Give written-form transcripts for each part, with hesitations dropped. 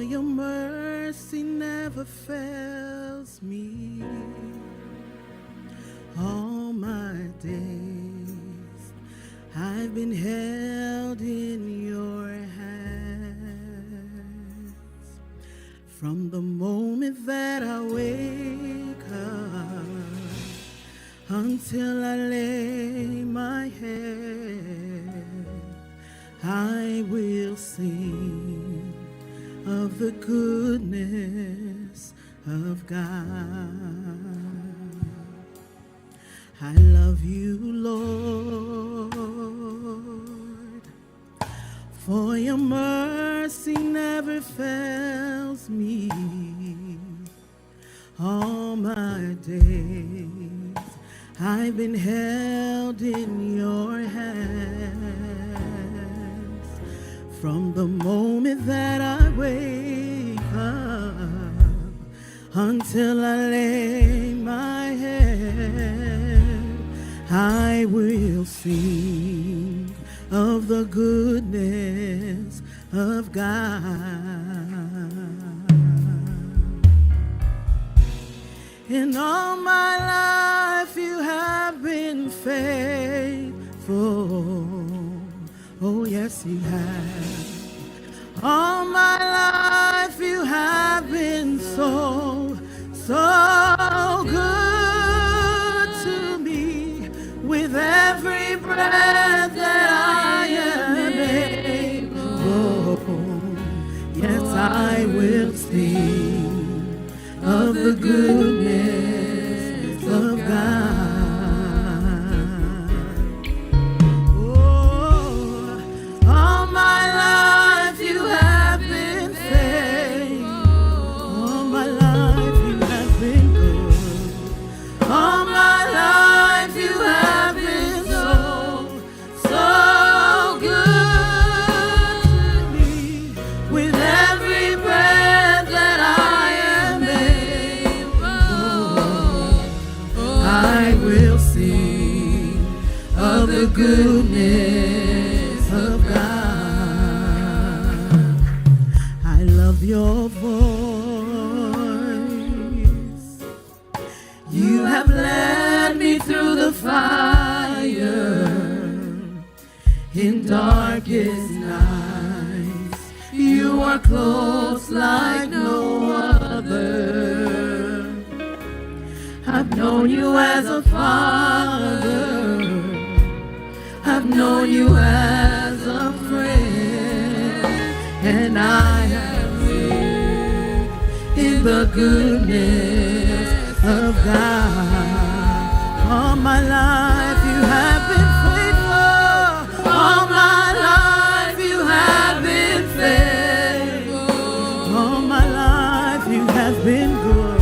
your mercy never fails me. All my days I've been held in your hands. From the moment that I wake up until I lay my head, I will sing of the goodness of God. I love you, Lord, for your mercy never fails me. All my days I've been held in your hands. From the moment that I wake up until I lay my head, I will sing of the goodness of God. In all my life you have been faithful. Oh yes, you have. All my life you have been so good to me. With every breath that I am able, yes, I will sing of the goodness of God. The goodness of God. I love your voice. You have led me through the fire in darkest nights. You are close like no other. I've known you as a father. I've known you as a friend, and I have lived in the goodness of God. All my life you have been faithful. All my life you have been faithful. All my life you have been good.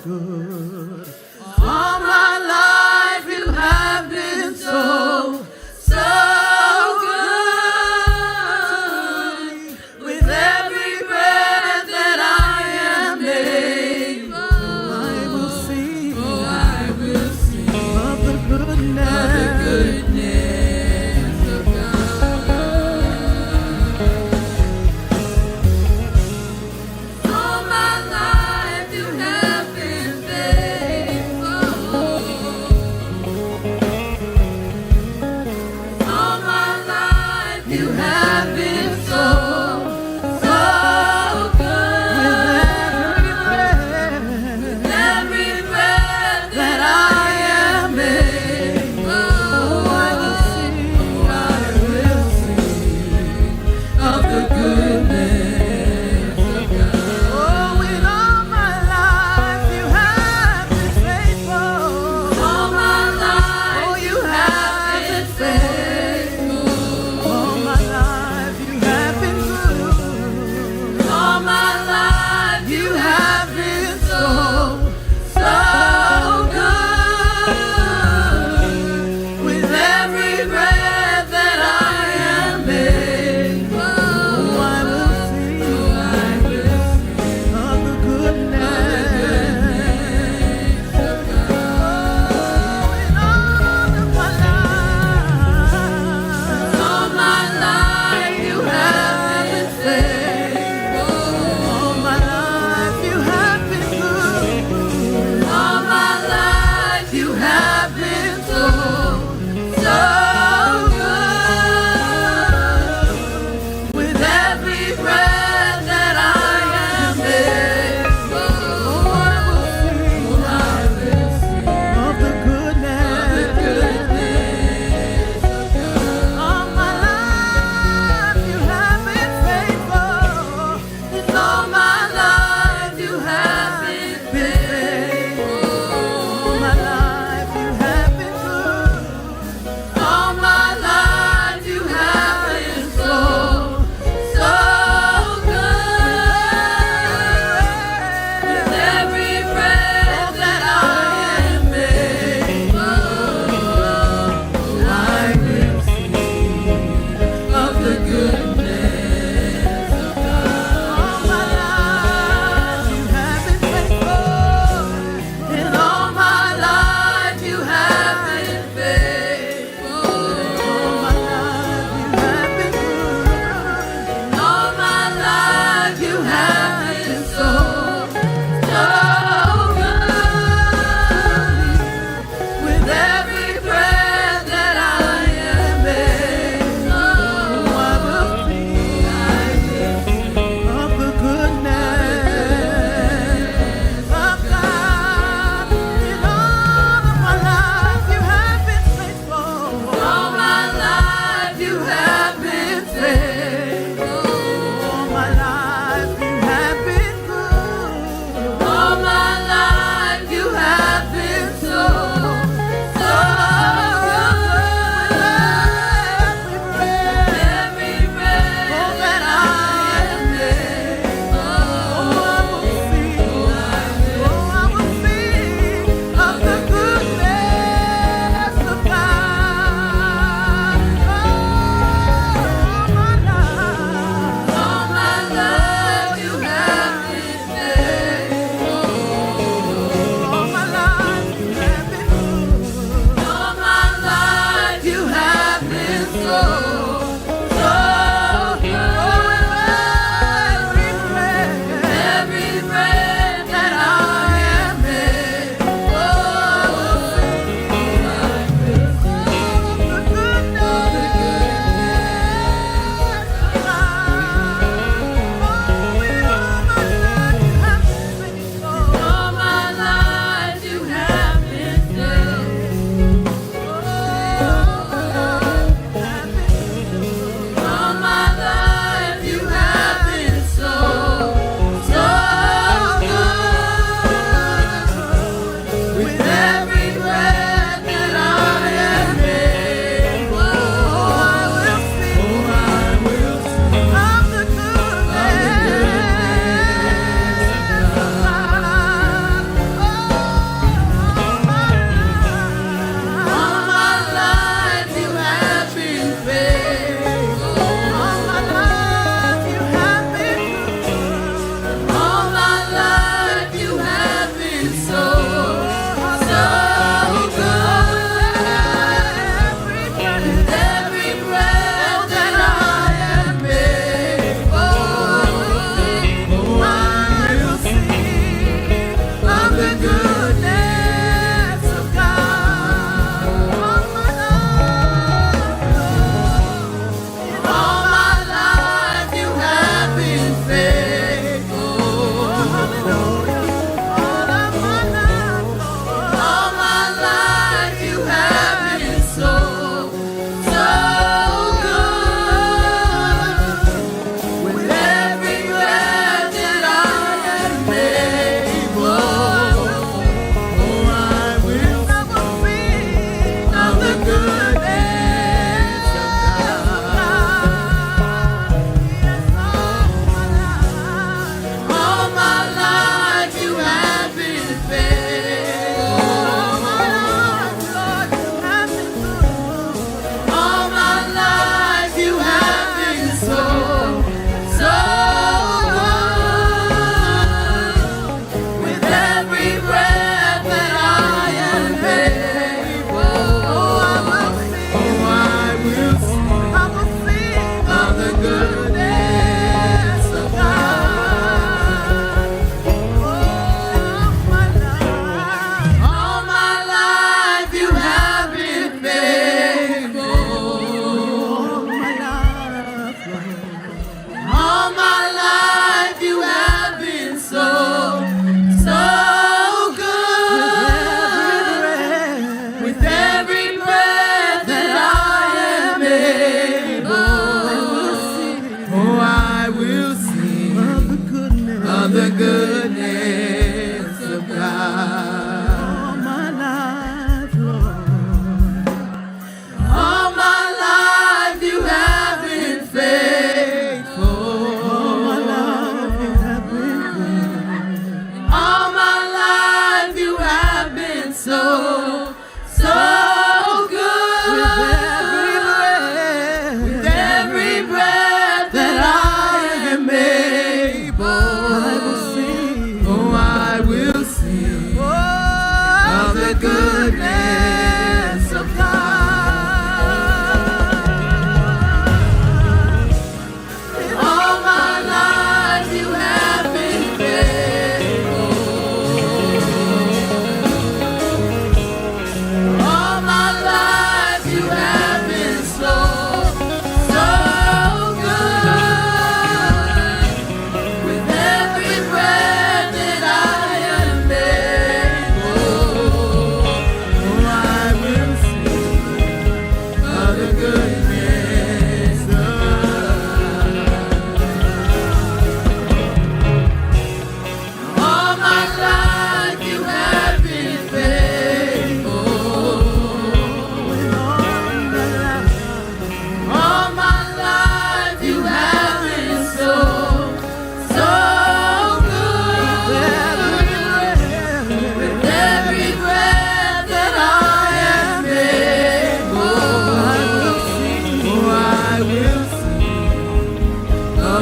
good. All my life you have been so, so good. With every breath that I am able, I will sing, of the goodness of God. All my life you have been faithful. All my life you have been so, so good. With every breath that I am able, I will sing of the goodness of God. Oh, with all my life you have been faithful. All my life, oh, you have been faithful. All my life you have been good. All my life you have been so, so good. With every breath that I am able, I will sing of the goodness of God. In all of my life you have been faithful. All my life you have been good. All my life you have been so, so good. With every breath that I am able, I will sing of the goodness of God. All my life you have been faithful. And all my life you have been faithful. All my life you have been good. All my life you have been so, so good. With every breath that I am able, I will sing of the goodness of God. All my life you have been faithful. In all my life you have been faithful. All my life you have been good. In all my life you have been so, so good. With every breath that I am able, I will sing of the goodness of God. In all of my life you have been faithful. All my life you have been faithful. All my life you have been good. All my life you have been so, so good. Every breath that I am able, I will sing of the goodness of God. All my life you have been faithful. All my life you have been good. All my life you have been so, so good. Every breath that I am able, I will sing of the goodness of God. Oh, in all my life you have been faithful. All my life you have been faithful. Oh, have been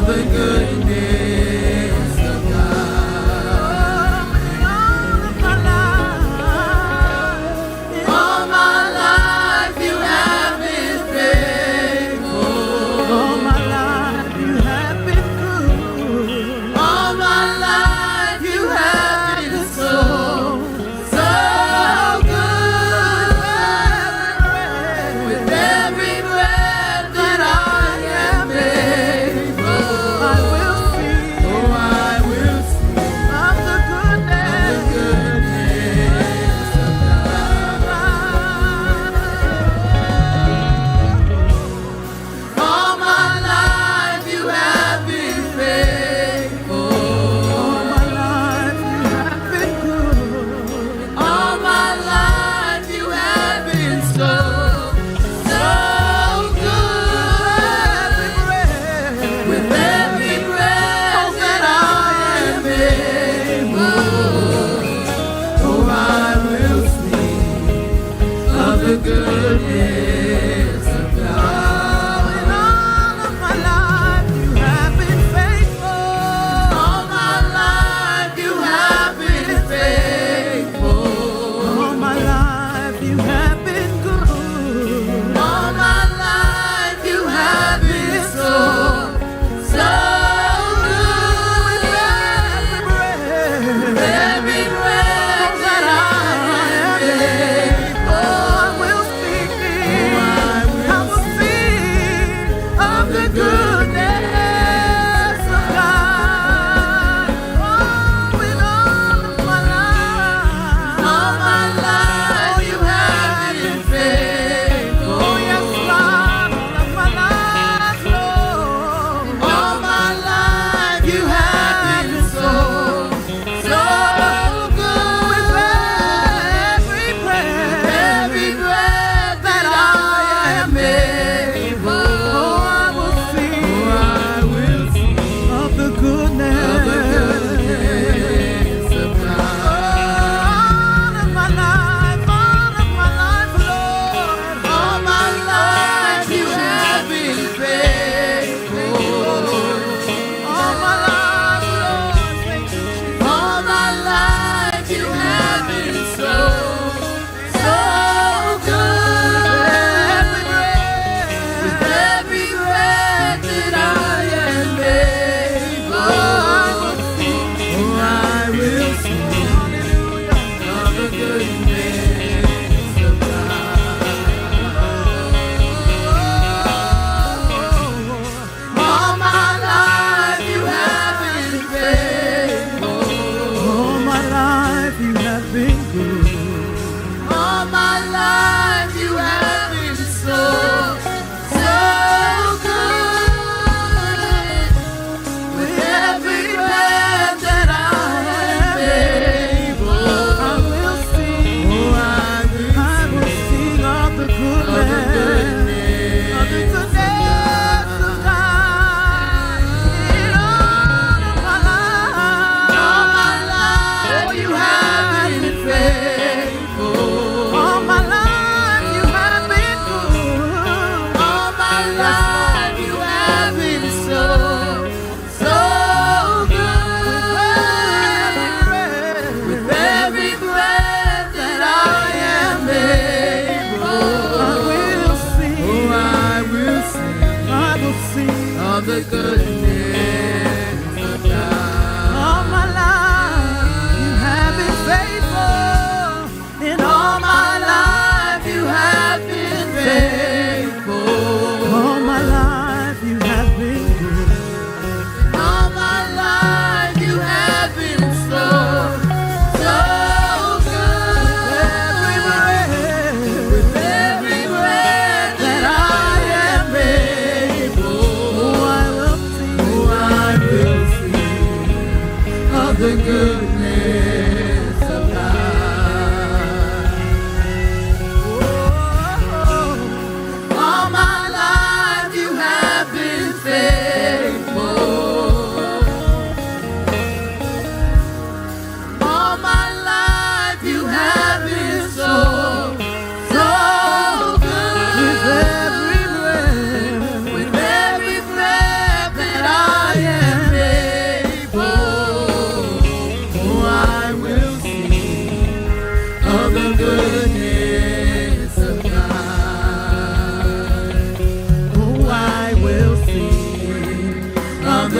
the goodness of God. All of my life, all my life you have been faithful. All my life you have been good. All my life you have been so good. With every breath that I am able, I will sing. Oh, I will sing of the goodness of God. All my life you have been faithful. All my life you have been good. All my life you have been so good. With every breath that I am able, oh, I will sing of the goodness of God. In all of my life you have been faithful. All my life you have been faithful. All my life you have been good. All my life you have been so good. With every breath that I am able, oh, I will sing. I will sing of the goodness of God. Oh, in all of my life you have been faithful. Oh, yes, Lord, all of my life, Lord. All my life you have been so good. With every breath that I am able, oh, I will sing of the goodness of God. All of my life, Lord. All my life you have been faithful. All my life, Lord. Thank you, Jesus. All my life you have been so good. With every breath that I am able, oh, I will sing of the goodness of God. All my life you have been faithful. All my life you have been good. All my life you have been so good. With every breath that I am able, I will sing. Oh, I will sing of the goodness of God. In all of my life, oh, you have been faithful. All my life you have been good. All my life you have been so good. With every breath that I am able, I will sing. Oh, I will sing of the goodness of God. All my life you have been faithful. In all my life you have been faithful. All my life you have been good. In all my life you have been so good. With every breath that I am able, oh, I will sing. Oh, I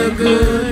the good